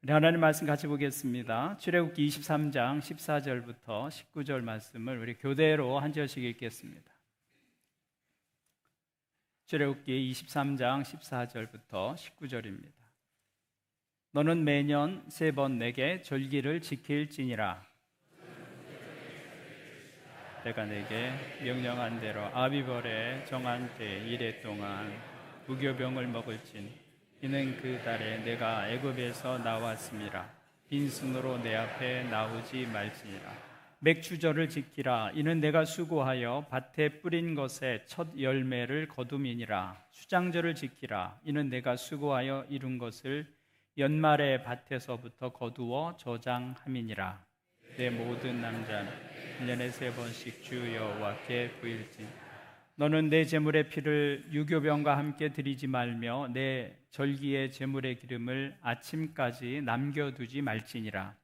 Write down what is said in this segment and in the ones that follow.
우리 하나님 말씀 같이 보겠습니다. 출애굽기 23장 14절부터 19절 말씀을 우리 교대로 한 절씩 읽겠습니다. 출애굽기 23장 14절부터 19절입니다. 너는 매년 3번 내게 절기를 지킬지니라. 내가 내게 명령한 대로 아비벌에 정한 때 이래 동안 무교병을 먹을진 이는 그 달에 내가 애굽에서 나왔음이라. 빈손으로 내 앞에 나오지 말지니라. 맥주절을 지키라. 이는 내가 수고하여 밭에 뿌린 것의 첫 열매를 거둠이니라. 수장절을 지키라. 이는 내가 수고하여 이룬 것을 연말에 밭에서부터 거두어 저장함이니라. 내 모든 남자는 1년에 3번씩 주 여호와께 보일지. 너는 내 제물의 피를 유교병과 함께 드리지 말며 내 절기의 제물의 기름을 아침까지 남겨두지 말지니라.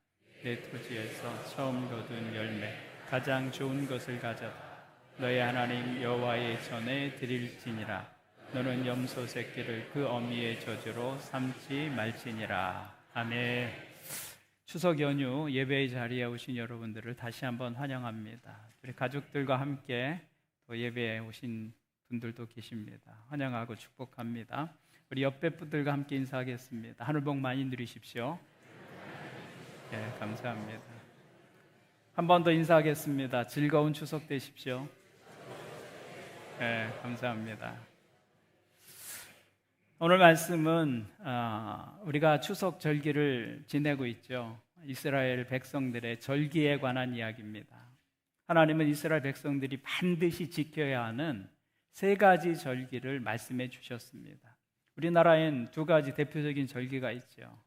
내 토지에서 처음 거둔 열매 가장 좋은 것을 가져다 너의 하나님 여호와의 전에 드릴지니라. 너는 염소 새끼를 그 어미의 저주로 삼지 말지니라. 아멘. 추석 연휴 예배의 자리에 오신 여러분들을 다시 한번 환영합니다. 우리 가족들과 함께 또 예배에 오신 분들도 계십니다. 환영하고 축복합니다. 우리 옆에 분들과 함께 인사하겠습니다. 하늘 복 많이 누리십시오. 네, 감사합니다. 한 번 더 인사하겠습니다. 즐거운 추석 되십시오. 네, 감사합니다. 오늘 말씀은 우리가 추석 절기를 지내고 있죠. 이스라엘 백성들의 절기에 관한 이야기입니다. 하나님은 이스라엘 백성들이 반드시 지켜야 하는 3가지 절기를 말씀해 주셨습니다. 우리나라엔 2가지 대표적인 절기가 있죠.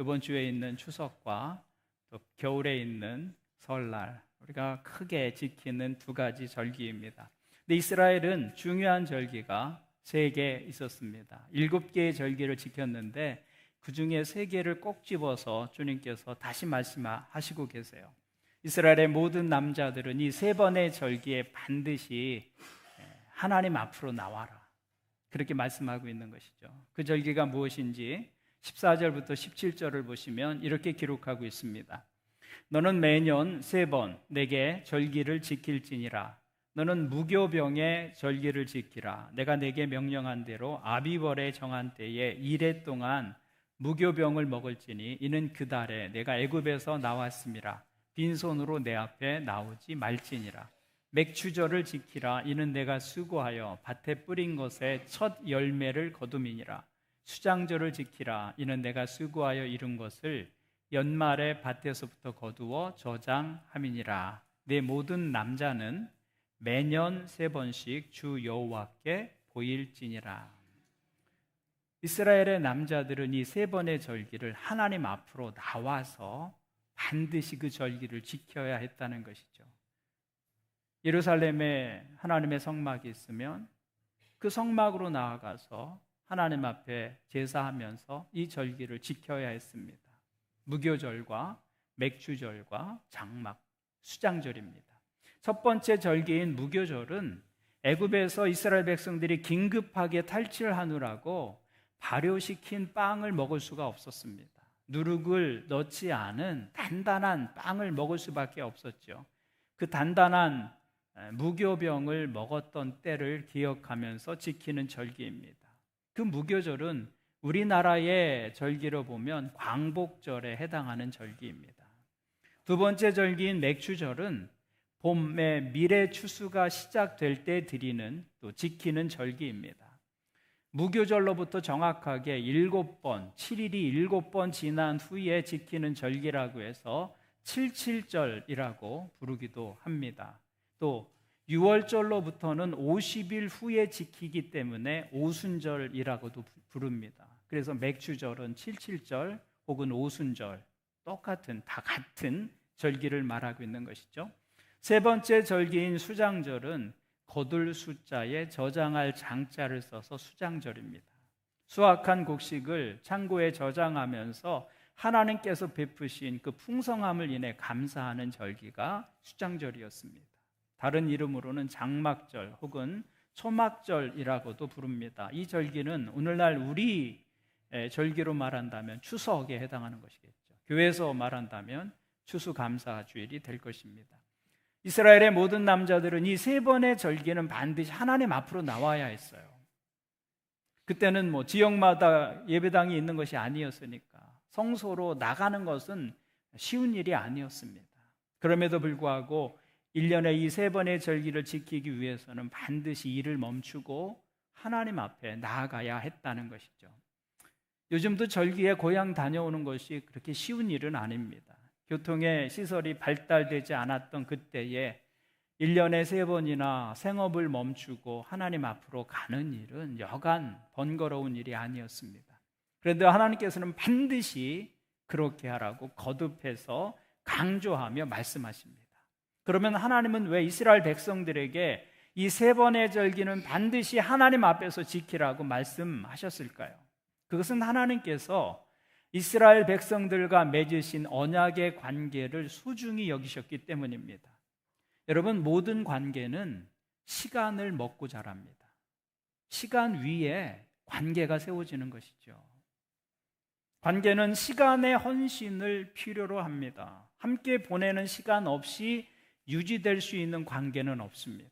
이번 주에 있는 추석과 또 겨울에 있는 설날, 우리가 크게 지키는 2가지 절기입니다. 근데 이스라엘은 중요한 절기가 3개 있었습니다. 7개의 절기를 지켰는데 그 중에 3개를 꼭 집어서 주님께서 다시 말씀하시고 계세요. 이스라엘의 모든 남자들은 이 3번의 절기에 반드시 하나님 앞으로 나와라, 그렇게 말씀하고 있는 것이죠. 그 절기가 무엇인지 14절부터 17절을 보시면 이렇게 기록하고 있습니다. 너는 매년 3번 내게 절기를 지킬지니라. 너는 무교병의 절기를 지키라. 내가 내게 명령한 대로 아비벌에 정한 때에 이래 동안 무교병을 먹을지니 이는 그 달에 내가 애굽에서 나왔음이라. 빈손으로 내 앞에 나오지 말지니라. 맥주절을 지키라. 이는 내가 수고하여 밭에 뿌린 것의 첫 열매를 거둠이니라. 수장절을 지키라. 이는 내가 수고하여 이룬 것을 연말에 밭에서부터 거두어 저장함이니라. 내 모든 남자는 매년 3번씩 주 여호와께 보일지니라. 이스라엘의 남자들은 이 3번의 절기를 하나님 앞으로 나와서 반드시 그 절기를 지켜야 했다는 것이죠. 예루살렘에 하나님의 성막이 있으면 그 성막으로 나아가서 하나님 앞에 제사하면서 이 절기를 지켜야 했습니다. 무교절과 맥주절과 장막, 수장절입니다. 첫 번째 절기인 무교절은 애굽에서 이스라엘 백성들이 긴급하게 탈출하느라고 발효시킨 빵을 먹을 수가 없었습니다. 누룩을 넣지 않은 단단한 빵을 먹을 수밖에 없었죠. 그 단단한 무교병을 먹었던 때를 기억하면서 지키는 절기입니다. 그 무교절은 우리나라의 절기로 보면 광복절에 해당하는 절기입니다. 2번째 절기인 맥주절은 봄의 미래 추수가 시작될 때 드리는 또 지키는 절기입니다. 무교절로부터 정확하게 7번, 7일이 7번 지난 후에 지키는 절기라고 해서 77절이라고 부르기도 합니다. 또 6월절로부터는 50일 후에 지키기 때문에 오순절이라고도 부릅니다. 그래서 맥주절은 77절 혹은 오순절, 다 같은 절기를 말하고 있는 것이죠. 3번째 절기인 수장절은 거둘 숫자에 저장할 장자를 써서 수장절입니다. 수확한 곡식을 창고에 저장하면서 하나님께서 베푸신 그 풍성함을 인해 감사하는 절기가 수장절이었습니다. 다른 이름으로는 장막절 혹은 초막절이라고도 부릅니다. 이 절기는 오늘날 우리 절기로 말한다면 추석에 해당하는 것이겠죠. 교회에서 말한다면 추수감사주일이 될 것입니다. 이스라엘의 모든 남자들은 이 세 번의 절기는 반드시 하나님 앞으로 나와야 했어요. 그때는 지역마다 예배당이 있는 것이 아니었으니까 성소로 나가는 것은 쉬운 일이 아니었습니다. 그럼에도 불구하고 1년에 이 세 번의 절기를 지키기 위해서는 반드시 일을 멈추고 하나님 앞에 나아가야 했다는 것이죠. 요즘도 절기에 고향 다녀오는 것이 그렇게 쉬운 일은 아닙니다. 교통의 시설이 발달되지 않았던 그때에 1년에 3번이나 생업을 멈추고 하나님 앞으로 가는 일은 여간 번거로운 일이 아니었습니다. 그런데 하나님께서는 반드시 그렇게 하라고 거듭해서 강조하며 말씀하십니다. 그러면 하나님은 왜 이스라엘 백성들에게 이 세 번의 절기는 반드시 하나님 앞에서 지키라고 말씀하셨을까요? 그것은 하나님께서 이스라엘 백성들과 맺으신 언약의 관계를 소중히 여기셨기 때문입니다. 여러분, 모든 관계는 시간을 먹고 자랍니다. 시간 위에 관계가 세워지는 것이죠. 관계는 시간의 헌신을 필요로 합니다. 함께 보내는 시간 없이 유지될 수 있는 관계는 없습니다.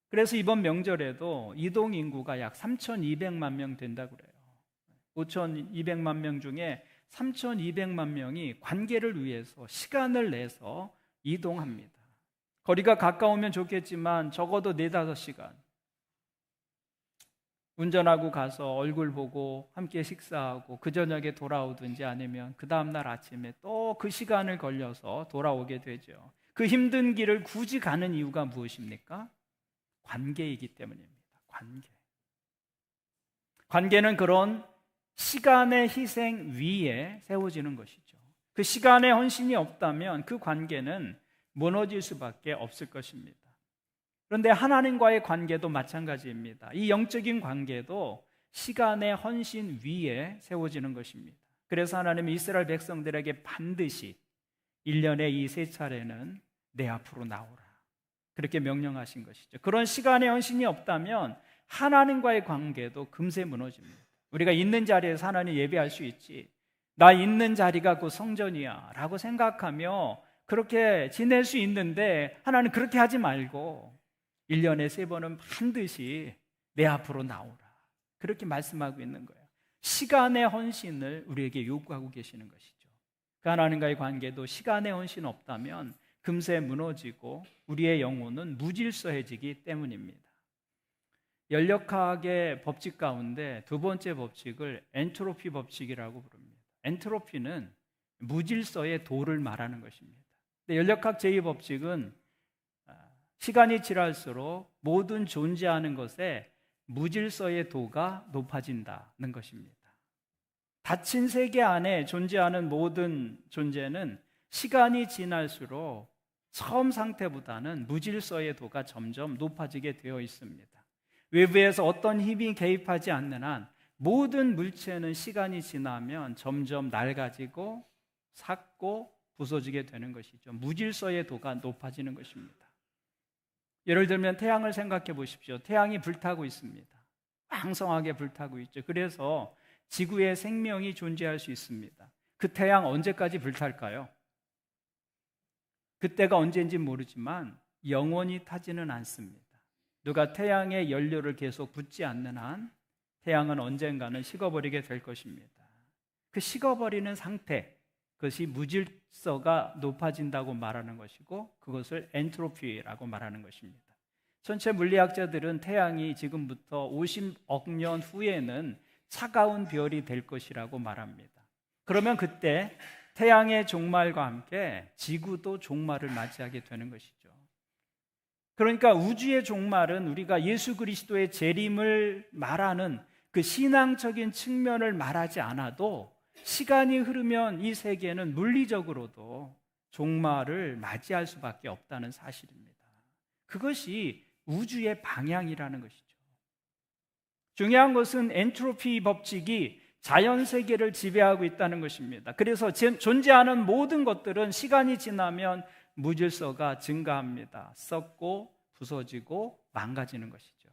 그래서 이번 명절에도 이동 인구가 약 3,200만 명 된다고 그래요. 5,200만 명 중에 3,200만 명이 관계를 위해서 시간을 내서 이동합니다. 거리가 가까우면 좋겠지만 적어도 4-5시간 운전하고 가서 얼굴 보고 함께 식사하고 그 저녁에 돌아오든지 아니면 그 다음날 아침에 또 그 시간을 걸려서 돌아오게 되죠. 그 힘든 길을 굳이 가는 이유가 무엇입니까? 관계이기 때문입니다. 관계는 그런 시간의 희생 위에 세워지는 것이죠. 그 시간의 헌신이 없다면 그 관계는 무너질 수밖에 없을 것입니다. 그런데 하나님과의 관계도 마찬가지입니다. 이 영적인 관계도 시간의 헌신 위에 세워지는 것입니다. 그래서 하나님은 이스라엘 백성들에게 반드시 1년에 이 3차례는 내 앞으로 나오라, 그렇게 명령하신 것이죠. 그런 시간의 헌신이 없다면 하나님과의 관계도 금세 무너집니다. 우리가 있는 자리에서 하나님 예배할 수 있지, 나 있는 자리가 그 성전이야 라고 생각하며 그렇게 지낼 수 있는데, 하나님 그렇게 하지 말고 1년에 3번은 반드시 내 앞으로 나오라, 그렇게 말씀하고 있는 거예요. 시간의 헌신을 우리에게 요구하고 계시는 것이죠. 그 하나님과의 관계도 시간의 헌신 없다면 금세 무너지고 우리의 영혼은 무질서해지기 때문입니다. 연력학의 법칙 가운데 두 번째 법칙을 엔트로피 법칙이라고 부릅니다. 엔트로피는 무질서의 도를 말하는 것입니다. 연력학 제2법칙은 시간이 지날수록 모든 존재하는 것에 무질서의 도가 높아진다는 것입니다. 닫힌 세계 안에 존재하는 모든 존재는 시간이 지날수록 처음 상태보다는 무질서의 도가 점점 높아지게 되어 있습니다. 외부에서 어떤 힘이 개입하지 않는 한 모든 물체는 시간이 지나면 점점 낡아지고 삭고 부서지게 되는 것이죠. 무질서의 도가 높아지는 것입니다. 예를 들면 태양을 생각해 보십시오. 태양이 불타고 있습니다. 왕성하게 불타고 있죠. 그래서 지구에 생명이 존재할 수 있습니다. 그 태양 언제까지 불탈까요? 그때가 언제인지 모르지만 영원히 타지는 않습니다. 누가 태양의 연료를 계속 붓지 않는 한 태양은 언젠가는 식어버리게 될 것입니다. 그 식어버리는 상태, 그것이 무질서가 높아진다고 말하는 것이고 그것을 엔트로피라고 말하는 것입니다. 전체 물리학자들은 태양이 지금부터 50억 년 후에는 차가운 별이 될 것이라고 말합니다. 그러면 그때 태양의 종말과 함께 지구도 종말을 맞이하게 되는 것이죠. 그러니까 우주의 종말은 우리가 예수 그리스도의 재림을 말하는 그 신앙적인 측면을 말하지 않아도 시간이 흐르면 이 세계는 물리적으로도 종말을 맞이할 수밖에 없다는 사실입니다. 그것이 우주의 방향이라는 것이죠. 중요한 것은 엔트로피 법칙이 자연 세계를 지배하고 있다는 것입니다. 그래서 존재하는 모든 것들은 시간이 지나면 무질서가 증가합니다. 썩고 부서지고 망가지는 것이죠.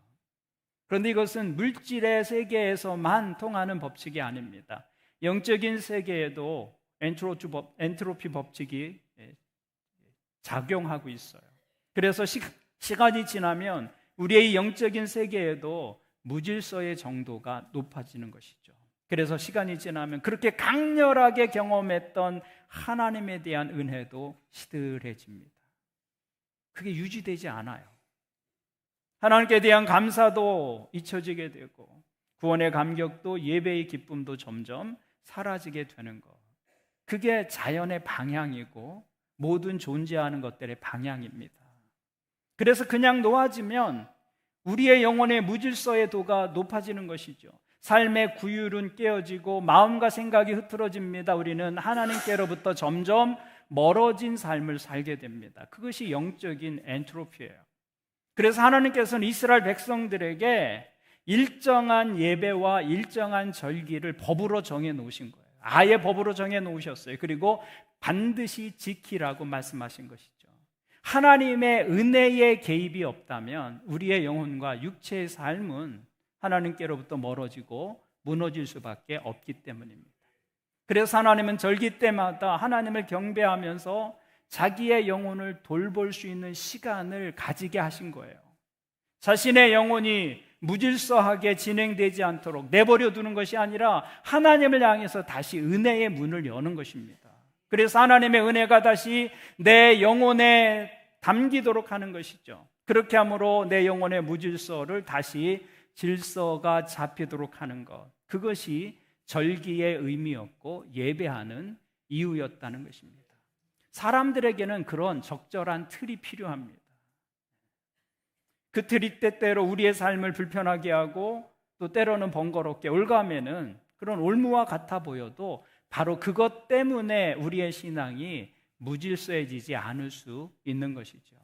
그런데 이것은 물질의 세계에서만 통하는 법칙이 아닙니다. 영적인 세계에도 엔트로피 법칙이 작용하고 있어요. 그래서 시간이 지나면 우리의 영적인 세계에도 무질서의 정도가 높아지는 것이죠. 그래서 시간이 지나면 그렇게 강렬하게 경험했던 하나님에 대한 은혜도 시들해집니다. 그게 유지되지 않아요. 하나님께 대한 감사도 잊혀지게 되고 구원의 감격도 예배의 기쁨도 점점 사라지게 되는 것. 그게 자연의 방향이고 모든 존재하는 것들의 방향입니다. 그래서 그냥 놓아지면 우리의 영혼의 무질서의 도가 높아지는 것이죠. 삶의 구율은 깨어지고 마음과 생각이 흐트러집니다. 우리는 하나님께로부터 점점 멀어진 삶을 살게 됩니다. 그것이 영적인 엔트로피예요. 그래서 하나님께서는 이스라엘 백성들에게 일정한 예배와 일정한 절기를 법으로 정해 놓으신 거예요. 아예 법으로 정해 놓으셨어요. 그리고 반드시 지키라고 말씀하신 것이죠. 하나님의 은혜의 개입이 없다면 우리의 영혼과 육체의 삶은 하나님께로부터 멀어지고 무너질 수밖에 없기 때문입니다. 그래서 하나님은 절기 때마다 하나님을 경배하면서 자기의 영혼을 돌볼 수 있는 시간을 가지게 하신 거예요. 자신의 영혼이 무질서하게 진행되지 않도록 내버려 두는 것이 아니라 하나님을 향해서 다시 은혜의 문을 여는 것입니다. 그래서 하나님의 은혜가 다시 내 영혼에 담기도록 하는 것이죠. 그렇게 함으로 내 영혼의 무질서를 다시 질서가 잡히도록 하는 것, 그것이 절기의 의미였고 예배하는 이유였다는 것입니다. 사람들에게는 그런 적절한 틀이 필요합니다. 그 틀이 때때로 우리의 삶을 불편하게 하고 또 때로는 번거롭게 올가매는 그런 올무와 같아 보여도 바로 그것 때문에 우리의 신앙이 무질서해지지 않을 수 있는 것이죠.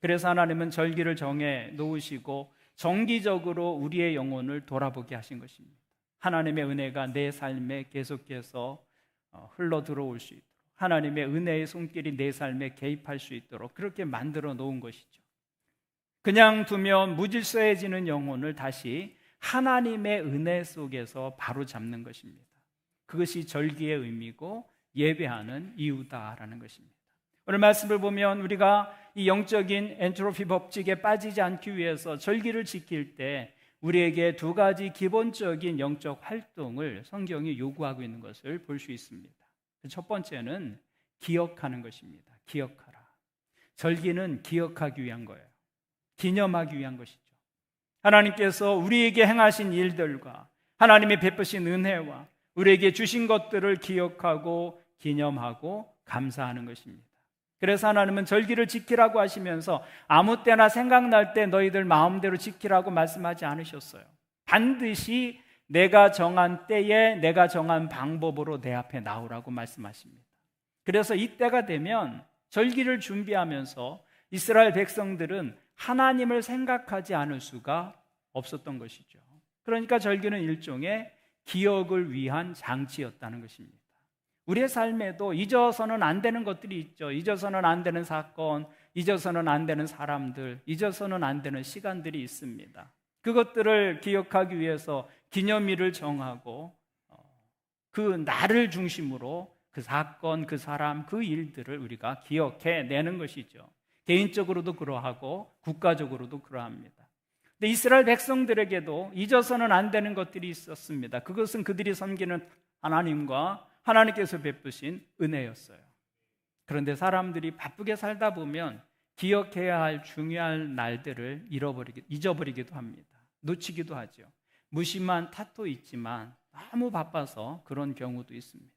그래서 하나님은 절기를 정해 놓으시고 정기적으로 우리의 영혼을 돌아보게 하신 것입니다. 하나님의 은혜가 내 삶에 계속해서 흘러 들어올 수 있도록, 하나님의 은혜의 손길이 내 삶에 개입할 수 있도록 그렇게 만들어 놓은 것이죠. 그냥 두면 무질서해지는 영혼을 다시 하나님의 은혜 속에서 바로잡는 것입니다. 그것이 절기의 의미고 예배하는 이유다라는 것입니다. 오늘 말씀을 보면 우리가 이 영적인 엔트로피 법칙에 빠지지 않기 위해서 절기를 지킬 때 우리에게 두 가지 기본적인 영적 활동을 성경이 요구하고 있는 것을 볼 수 있습니다. 첫 번째는 기억하는 것입니다. 기억하라. 절기는 기억하기 위한 거예요. 기념하기 위한 것이죠. 하나님께서 우리에게 행하신 일들과 하나님의 베푸신 은혜와 우리에게 주신 것들을 기억하고 기념하고 감사하는 것입니다. 그래서 하나님은 절기를 지키라고 하시면서 아무 때나 생각날 때 너희들 마음대로 지키라고 말씀하지 않으셨어요. 반드시 내가 정한 때에 내가 정한 방법으로 내 앞에 나오라고 말씀하십니다. 그래서 이때가 되면 절기를 준비하면서 이스라엘 백성들은 하나님을 생각하지 않을 수가 없었던 것이죠. 그러니까 절기는 일종의 기억을 위한 장치였다는 것입니다. 우리의 삶에도 잊어서는 안 되는 것들이 있죠. 잊어서는 안 되는 사건, 잊어서는 안 되는 사람들, 잊어서는 안 되는 시간들이 있습니다. 그것들을 기억하기 위해서 기념일을 정하고 그 날을 중심으로 그 사건, 그 사람, 그 일들을 우리가 기억해내는 것이죠. 개인적으로도 그러하고 국가적으로도 그러합니다. 근데 이스라엘 백성들에게도 잊어서는 안 되는 것들이 있었습니다. 그것은 그들이 섬기는 하나님과 하나님께서 베푸신 은혜였어요. 그런데 사람들이 바쁘게 살다 보면 기억해야 할 중요한 날들을 잊어버리기도 합니다. 놓치기도 하죠. 무심한 탓도 있지만 너무 바빠서 그런 경우도 있습니다.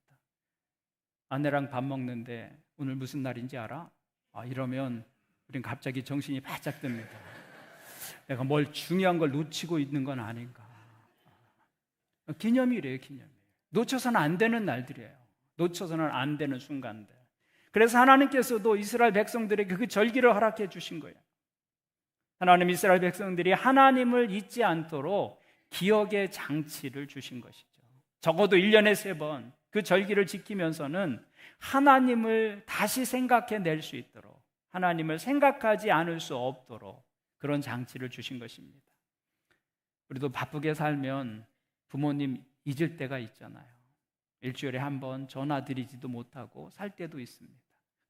아내랑 밥 먹는데 오늘 무슨 날인지 알아? 이러면 우린 갑자기 정신이 바짝 듭니다. 내가 뭘 중요한 걸 놓치고 있는 건 아닌가. 기념일이에요, 기념일. 놓쳐서는 안 되는 날들이에요. 놓쳐서는 안 되는 순간들. 그래서 하나님께서도 이스라엘 백성들에게 그 절기를 허락해 주신 거예요. 하나님 이스라엘 백성들이 하나님을 잊지 않도록 기억의 장치를 주신 것이죠. 적어도 1년에 3번 그 절기를 지키면서는 하나님을 다시 생각해낼 수 있도록, 하나님을 생각하지 않을 수 없도록 그런 장치를 주신 것입니다. 우리도 바쁘게 살면 부모님 잊을 때가 있잖아요. 일주일에 한 번 전화 드리지도 못하고 살 때도 있습니다.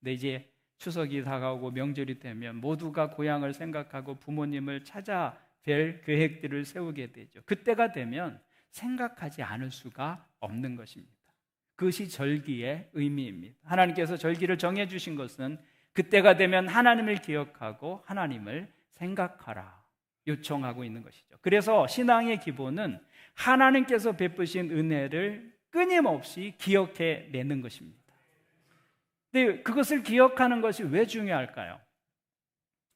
근데 이제 추석이 다가오고 명절이 되면 모두가 고향을 생각하고 부모님을 찾아뵐 계획들을 세우게 되죠. 그때가 되면 생각하지 않을 수가 없는 것입니다. 그것이 절기의 의미입니다. 하나님께서 절기를 정해주신 것은 그때가 되면 하나님을 기억하고 하나님을 생각하라 요청하고 있는 것이죠. 그래서 신앙의 기본은 하나님께서 베푸신 은혜를 끊임없이 기억해 내는 것입니다. 근데 그것을 기억하는 것이 왜 중요할까요?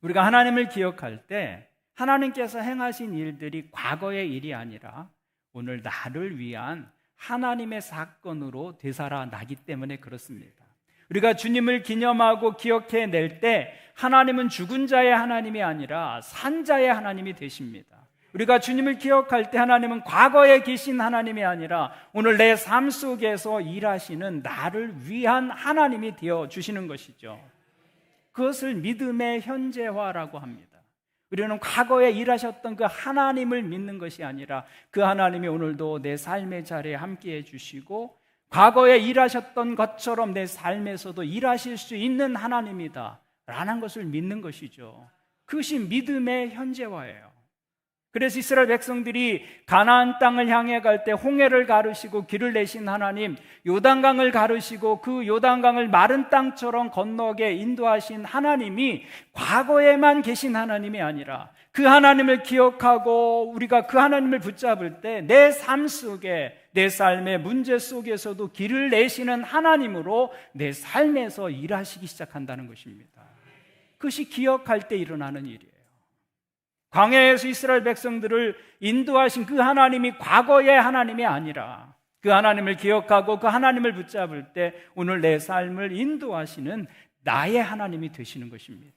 우리가 하나님을 기억할 때 하나님께서 행하신 일들이 과거의 일이 아니라 오늘 나를 위한 하나님의 사건으로 되살아나기 때문에 그렇습니다. 우리가 주님을 기념하고 기억해 낼 때 하나님은 죽은 자의 하나님이 아니라 산 자의 하나님이 되십니다. 우리가 주님을 기억할 때 하나님은 과거에 계신 하나님이 아니라 오늘 내 삶 속에서 일하시는 나를 위한 하나님이 되어주시는 것이죠. 그것을 믿음의 현재화라고 합니다. 우리는 과거에 일하셨던 그 하나님을 믿는 것이 아니라 그 하나님이 오늘도 내 삶의 자리에 함께해 주시고 과거에 일하셨던 것처럼 내 삶에서도 일하실 수 있는 하나님이다 라는 것을 믿는 것이죠. 그것이 믿음의 현재화예요. 그래서 이스라엘 백성들이 가나안 땅을 향해 갈 때 홍해를 가르시고 길을 내신 하나님, 요단강을 가르시고 그 요단강을 마른 땅처럼 건너게 인도하신 하나님이 과거에만 계신 하나님이 아니라 그 하나님을 기억하고 우리가 그 하나님을 붙잡을 때 내 삶 속에 내 삶의 문제 속에서도 길을 내시는 하나님으로 내 삶에서 일하시기 시작한다는 것입니다. 그것이 기억할 때 일어나는 일이에요. 광야에서 이스라엘 백성들을 인도하신 그 하나님이 과거의 하나님이 아니라 그 하나님을 기억하고 그 하나님을 붙잡을 때 오늘 내 삶을 인도하시는 나의 하나님이 되시는 것입니다.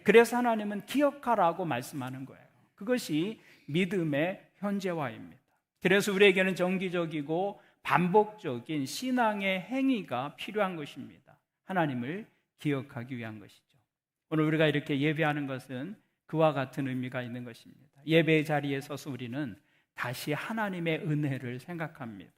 그래서 하나님은 기억하라고 말씀하는 거예요. 그것이 믿음의 현재화입니다. 그래서 우리에게는 정기적이고 반복적인 신앙의 행위가 필요한 것입니다. 하나님을 기억하기 위한 것이죠. 오늘 우리가 이렇게 예배하는 것은 그와 같은 의미가 있는 것입니다. 예배의 자리에 서서 우리는 다시 하나님의 은혜를 생각합니다.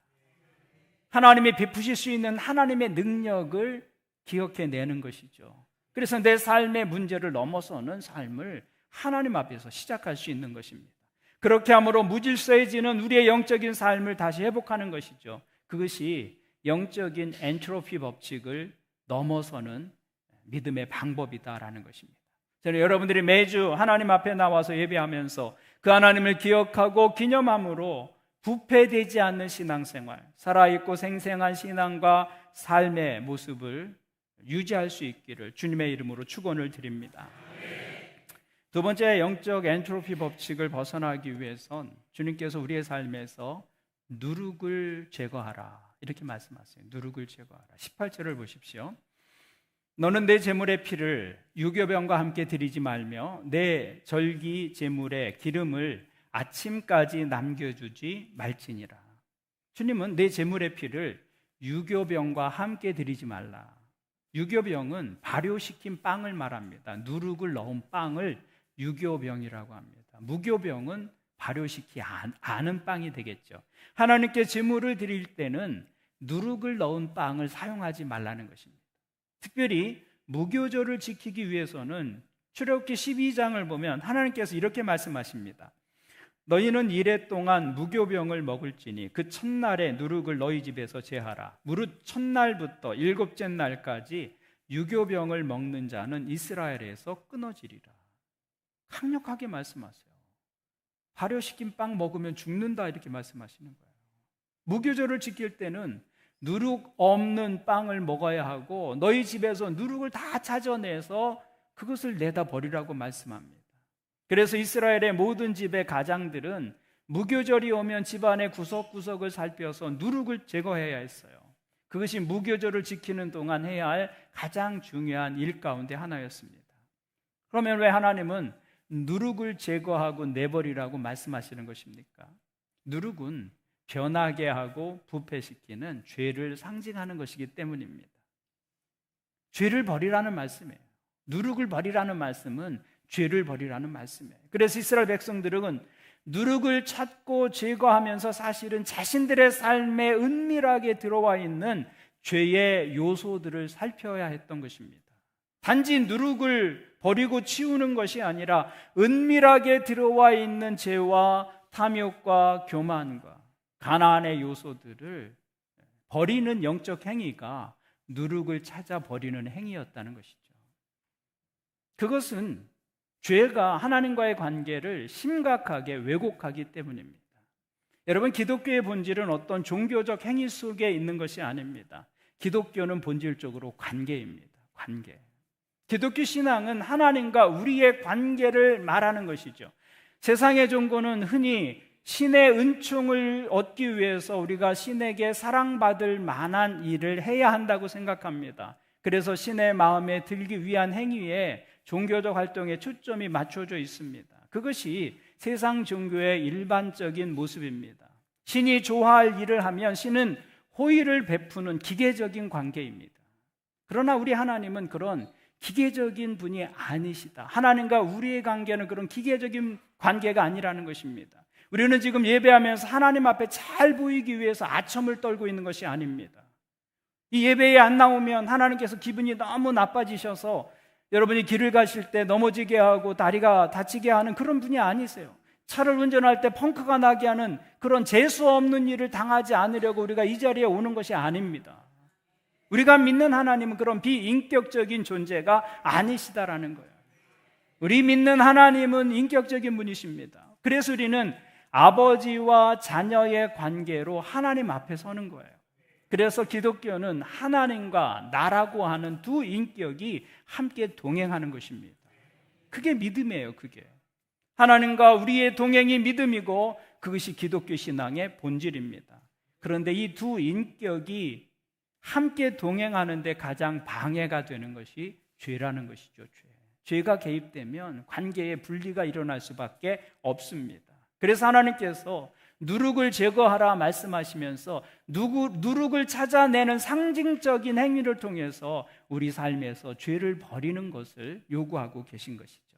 하나님이 베푸실 수 있는 하나님의 능력을 기억해내는 것이죠. 그래서 내 삶의 문제를 넘어서는 삶을 하나님 앞에서 시작할 수 있는 것입니다. 그렇게 함으로 무질서해지는 우리의 영적인 삶을 다시 회복하는 것이죠. 그것이 영적인 엔트로피 법칙을 넘어서는 믿음의 방법이다라는 것입니다. 저는 여러분들이 매주 하나님 앞에 나와서 예배하면서 그 하나님을 기억하고 기념함으로 부패되지 않는 신앙생활, 살아있고 생생한 신앙과 삶의 모습을 유지할 수 있기를 주님의 이름으로 축원을 드립니다. 두 번째 영적 엔트로피 법칙을 벗어나기 위해선 주님께서 우리의 삶에서 누룩을 제거하라 이렇게 말씀하세요. 누룩을 제거하라. 18절을 보십시오. 너는 내 제물의 피를 유교병과 함께 드리지 말며 내 절기 제물의 기름을 아침까지 남겨주지 말지니라. 주님은 내 제물의 피를 유교병과 함께 드리지 말라. 유교병은 발효시킨 빵을 말합니다. 누룩을 넣은 빵을 유교병이라고 합니다. 무교병은 발효시키지 않은 빵이 되겠죠. 하나님께 제물을 드릴 때는 누룩을 넣은 빵을 사용하지 말라는 것입니다. 특별히 무교절을 지키기 위해서는 출애굽기 12장을 보면 하나님께서 이렇게 말씀하십니다. 너희는 이레 동안 무교병을 먹을지니 그 첫날에 누룩을 너희 집에서 제하라. 무릇 첫날부터 일곱째 날까지 유교병을 먹는 자는 이스라엘에서 끊어지리라. 강력하게 말씀하세요. 발효시킨 빵 먹으면 죽는다 이렇게 말씀하시는 거예요. 무교절을 지킬 때는 누룩 없는 빵을 먹어야 하고 너희 집에서 누룩을 다 찾아내서 그것을 내다 버리라고 말씀합니다. 그래서 이스라엘의 모든 집의 가장들은 무교절이 오면 집안의 구석구석을 살펴서 누룩을 제거해야 했어요. 그것이 무교절을 지키는 동안 해야 할 가장 중요한 일 가운데 하나였습니다. 그러면 왜 하나님은 누룩을 제거하고 내버리라고 말씀하시는 것입니까? 누룩은 변하게 하고 부패시키는 죄를 상징하는 것이기 때문입니다. 죄를 버리라는 말씀이에요. 누룩을 버리라는 말씀은 죄를 버리라는 말씀이에요. 그래서 이스라엘 백성들은 누룩을 찾고 제거하면서 사실은 자신들의 삶에 은밀하게 들어와 있는 죄의 요소들을 살펴야 했던 것입니다. 단지 누룩을 버리고 치우는 것이 아니라 은밀하게 들어와 있는 죄와 탐욕과 교만과 가난의 요소들을 버리는 영적 행위가 누룩을 찾아 버리는 행위였다는 것이죠. 그것은 죄가 하나님과의 관계를 심각하게 왜곡하기 때문입니다. 여러분, 기독교의 본질은 어떤 종교적 행위 속에 있는 것이 아닙니다. 기독교는 본질적으로 관계입니다. 관계. 기독교 신앙은 하나님과 우리의 관계를 말하는 것이죠. 세상의 종교는 흔히 신의 은총을 얻기 위해서 우리가 신에게 사랑받을 만한 일을 해야 한다고 생각합니다. 그래서 신의 마음에 들기 위한 행위에 종교적 활동에 초점이 맞춰져 있습니다. 그것이 세상 종교의 일반적인 모습입니다. 신이 좋아할 일을 하면 신은 호의를 베푸는 기계적인 관계입니다. 그러나 우리 하나님은 그런 기계적인 분이 아니시다. 하나님과 우리의 관계는 그런 기계적인 관계가 아니라는 것입니다. 우리는 지금 예배하면서 하나님 앞에 잘 보이기 위해서 아첨을 떨고 있는 것이 아닙니다. 이 예배에 안 나오면 하나님께서 기분이 너무 나빠지셔서 여러분이 길을 가실 때 넘어지게 하고 다리가 다치게 하는 그런 분이 아니세요. 차를 운전할 때 펑크가 나게 하는 그런 재수 없는 일을 당하지 않으려고 우리가 이 자리에 오는 것이 아닙니다. 우리가 믿는 하나님은 그런 비인격적인 존재가 아니시다라는 거예요. 우리 믿는 하나님은 인격적인 분이십니다. 그래서 우리는 아버지와 자녀의 관계로 하나님 앞에 서는 거예요. 그래서 기독교는 하나님과 나라고 하는 두 인격이 함께 동행하는 것입니다. 그게 믿음이에요. 그게 하나님과 우리의 동행이 믿음이고 그것이 기독교 신앙의 본질입니다. 그런데 이 두 인격이 함께 동행하는 데 가장 방해가 되는 것이 죄라는 것이죠. 죄가 개입되면 관계에 분리가 일어날 수밖에 없습니다. 그래서 하나님께서 누룩을 제거하라 말씀하시면서 누룩을 찾아내는 상징적인 행위를 통해서 우리 삶에서 죄를 버리는 것을 요구하고 계신 것이죠.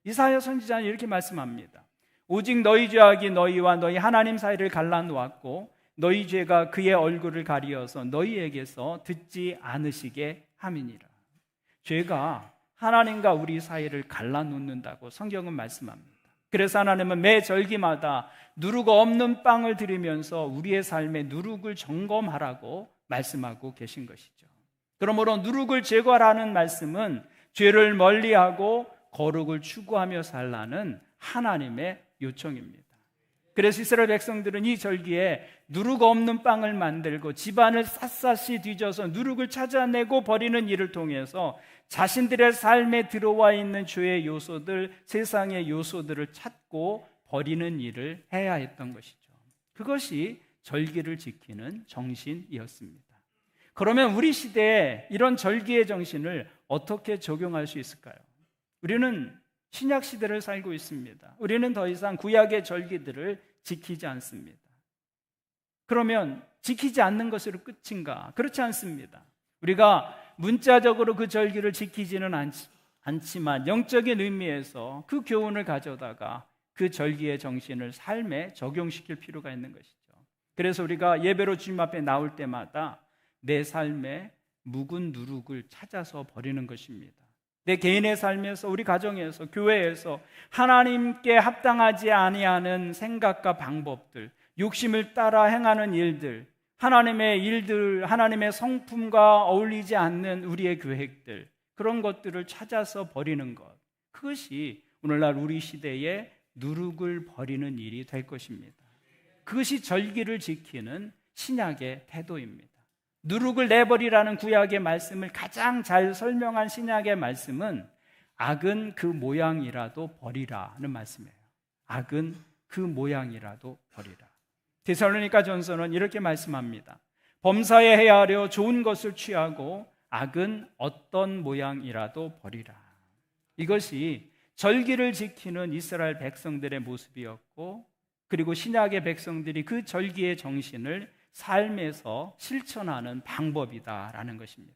이사야 선지자는 이렇게 말씀합니다. 오직 너희 죄악이 너희와 너희 하나님 사이를 갈라놓았고 너희 죄가 그의 얼굴을 가리어서 너희에게서 듣지 않으시게 함이니라. 죄가 하나님과 우리 사이를 갈라놓는다고 성경은 말씀합니다. 그래서 하나님은 매 절기마다 누룩 없는 빵을 드리면서 우리의 삶에 누룩을 점검하라고 말씀하고 계신 것이죠. 그러므로 누룩을 제거하라는 말씀은 죄를 멀리하고 거룩을 추구하며 살라는 하나님의 요청입니다. 그래서 이스라엘 백성들은 이 절기에 누룩 없는 빵을 만들고 집안을 샅샅이 뒤져서 누룩을 찾아내고 버리는 일을 통해서 자신들의 삶에 들어와 있는 죄의 요소들, 세상의 요소들을 찾고 버리는 일을 해야 했던 것이죠. 그것이 절기를 지키는 정신이었습니다. 그러면 우리 시대에 이런 절기의 정신을 어떻게 적용할 수 있을까요? 우리는 신약 시대를 살고 있습니다. 우리는 더 이상 구약의 절기들을 지키지 않습니다. 그러면 지키지 않는 것으로 끝인가? 그렇지 않습니다. 우리가 문자적으로 그 절기를 지키지는 않지만 영적인 의미에서 그 교훈을 가져다가 그 절기의 정신을 삶에 적용시킬 필요가 있는 것이죠. 그래서 우리가 예배로 주님 앞에 나올 때마다 내 삶에 묵은 누룩을 찾아서 버리는 것입니다. 내 개인의 삶에서, 우리 가정에서, 교회에서 하나님께 합당하지 아니하는 생각과 방법들, 욕심을 따라 행하는 일들, 하나님의 성품과 어울리지 않는 우리의 계획들, 그런 것들을 찾아서 버리는 것, 그것이 오늘날 우리 시대에 누룩을 버리는 일이 될 것입니다. 그것이 절기를 지키는 신약의 태도입니다. 누룩을 내버리라는 구약의 말씀을 가장 잘 설명한 신약의 말씀은 악은 그 모양이라도 버리라는 말씀이에요. 악은 그 모양이라도 버리라. 데살로니가 전서는 이렇게 말씀합니다. 범사에 헤아려 좋은 것을 취하고 악은 어떤 모양이라도 버리라. 이것이 절기를 지키는 이스라엘 백성들의 모습이었고, 그리고 신약의 백성들이 그 절기의 정신을 삶에서 실천하는 방법이다라는 것입니다.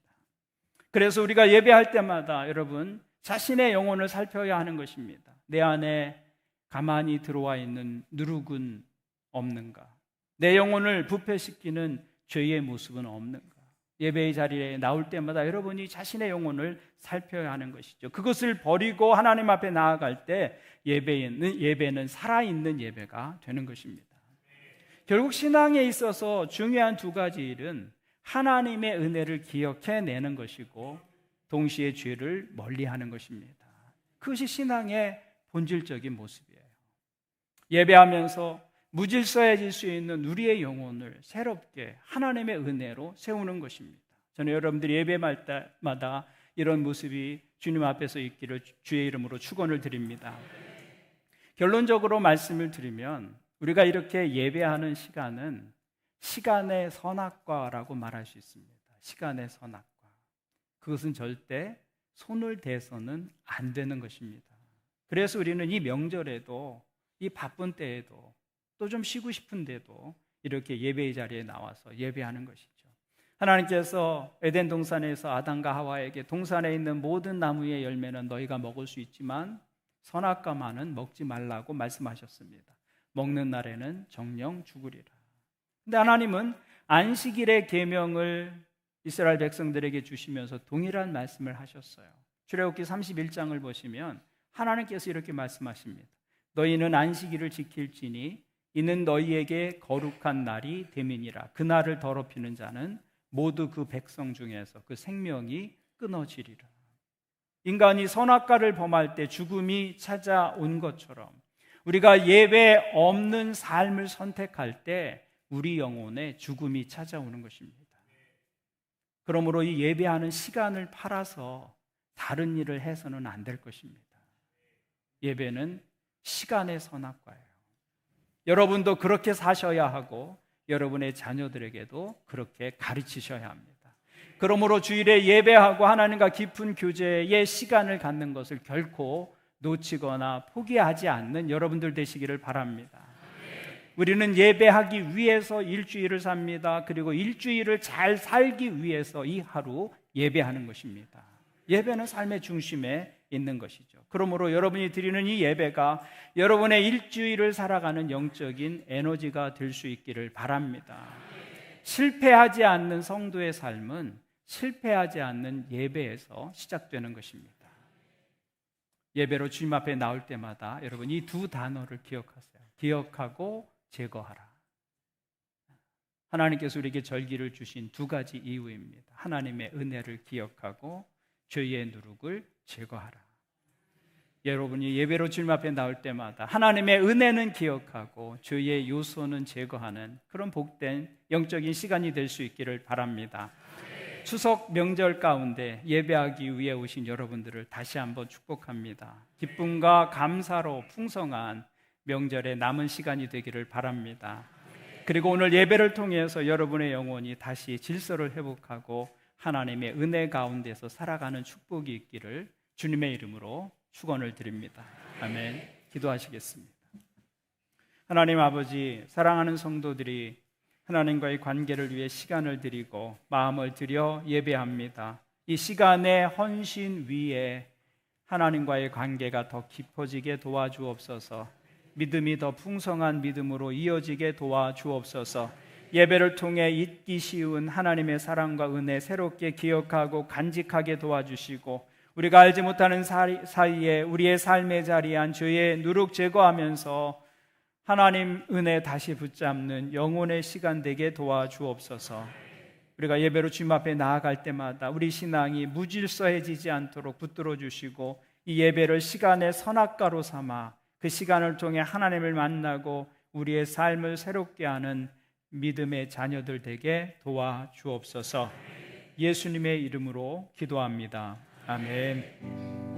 그래서 우리가 예배할 때마다 여러분 자신의 영혼을 살펴야 하는 것입니다. 내 안에 가만히 들어와 있는 누룩은 없는가? 내 영혼을 부패시키는 죄의 모습은 없는가? 예배의 자리에 나올 때마다 여러분이 자신의 영혼을 살펴야 하는 것이죠. 그것을 버리고 하나님 앞에 나아갈 때 예배는 살아있는 예배가 되는 것입니다. 결국 신앙에 있어서 중요한 두 가지 일은 하나님의 은혜를 기억해내는 것이고 동시에 죄를 멀리하는 것입니다. 그것이 신앙의 본질적인 모습이에요. 예배하면서 무질서해질 수 있는 우리의 영혼을 새롭게 하나님의 은혜로 세우는 것입니다. 저는 여러분들이 예배마다 이런 모습이 주님 앞에서 있기를 주의 이름으로 축원을 드립니다. 결론적으로 말씀을 드리면 우리가 이렇게 예배하는 시간은 시간의 선악과라고 말할 수 있습니다. 시간의 선악과. 그것은 절대 손을 대서는 안 되는 것입니다. 그래서 우리는 이 명절에도 이 바쁜 때에도 또 좀 쉬고 싶은데도 이렇게 예배의 자리에 나와서 예배하는 것이죠. 하나님께서 에덴 동산에서 아담과 하와에게 동산에 있는 모든 나무의 열매는 너희가 먹을 수 있지만 선악과만은 먹지 말라고 말씀하셨습니다. 먹는 날에는 정령 죽으리라. 근데 하나님은 안식일의 계명을 이스라엘 백성들에게 주시면서 동일한 말씀을 하셨어요. 출애굽기 31장을 보시면 하나님께서 이렇게 말씀하십니다. 너희는 안식일을 지킬지니 이는 너희에게 거룩한 날이 됨이니라. 그 날을 더럽히는 자는 모두 그 백성 중에서 그 생명이 끊어지리라. 인간이 선악과를 범할 때 죽음이 찾아온 것처럼 우리가 예배 없는 삶을 선택할 때 우리 영혼에 죽음이 찾아오는 것입니다. 그러므로 이 예배하는 시간을 팔아서 다른 일을 해서는 안 될 것입니다. 예배는 시간의 선악과예요. 여러분도 그렇게 사셔야 하고 여러분의 자녀들에게도 그렇게 가르치셔야 합니다. 그러므로 주일에 예배하고 하나님과 깊은 교제의 시간을 갖는 것을 결코 놓치거나 포기하지 않는 여러분들 되시기를 바랍니다. 우리는 예배하기 위해서 일주일을 삽니다. 그리고 일주일을 잘 살기 위해서 이 하루 예배하는 것입니다. 예배는 삶의 중심에 있는 것이죠. 그러므로 여러분이 드리는 이 예배가 여러분의 일주일을 살아가는 영적인 에너지가 될 수 있기를 바랍니다. 실패하지 않는 성도의 삶은 실패하지 않는 예배에서 시작되는 것입니다. 예배로 주님 앞에 나올 때마다 여러분 이 두 단어를 기억하세요. 기억하고 제거하라. 하나님께서 우리에게 절기를 주신 두 가지 이유입니다. 하나님의 은혜를 기억하고 죄의 누룩을 제거하라. 여러분이 예배로 주님 앞에 나올 때마다 하나님의 은혜는 기억하고 죄의 요소는 제거하는 그런 복된 영적인 시간이 될 수 있기를 바랍니다. 추석 명절 가운데 예배하기 위해 오신 여러분들을 다시 한번 축복합니다. 기쁨과 감사로 풍성한 명절의 남은 시간이 되기를 바랍니다. 그리고 오늘 예배를 통해서 여러분의 영혼이 다시 질서를 회복하고 하나님의 은혜 가운데서 살아가는 축복이 있기를 주님의 이름으로 축원을 드립니다. 아멘. 기도하시겠습니다. 하나님 아버지, 사랑하는 성도들이 하나님과의 관계를 위해 시간을 드리고 마음을 들여 예배합니다. 이 시간의 헌신 위에 하나님과의 관계가 더 깊어지게 도와주옵소서. 믿음이 더 풍성한 믿음으로 이어지게 도와주옵소서. 예배를 통해 잊기 쉬운 하나님의 사랑과 은혜 새롭게 기억하고 간직하게 도와주시고 우리가 알지 못하는 사이에 우리의 삶의 자리한 죄의 누룩 제거하면서 하나님 은혜 다시 붙잡는 영혼의 시간 되게 도와주옵소서. 우리가 예배로 주님 앞에 나아갈 때마다 우리 신앙이 무질서해지지 않도록 붙들어 주시고 이 예배를 시간의 선악과로 삼아 그 시간을 통해 하나님을 만나고 우리의 삶을 새롭게 하는 믿음의 자녀들 되게 도와주옵소서. 예수님의 이름으로 기도합니다. 아멘.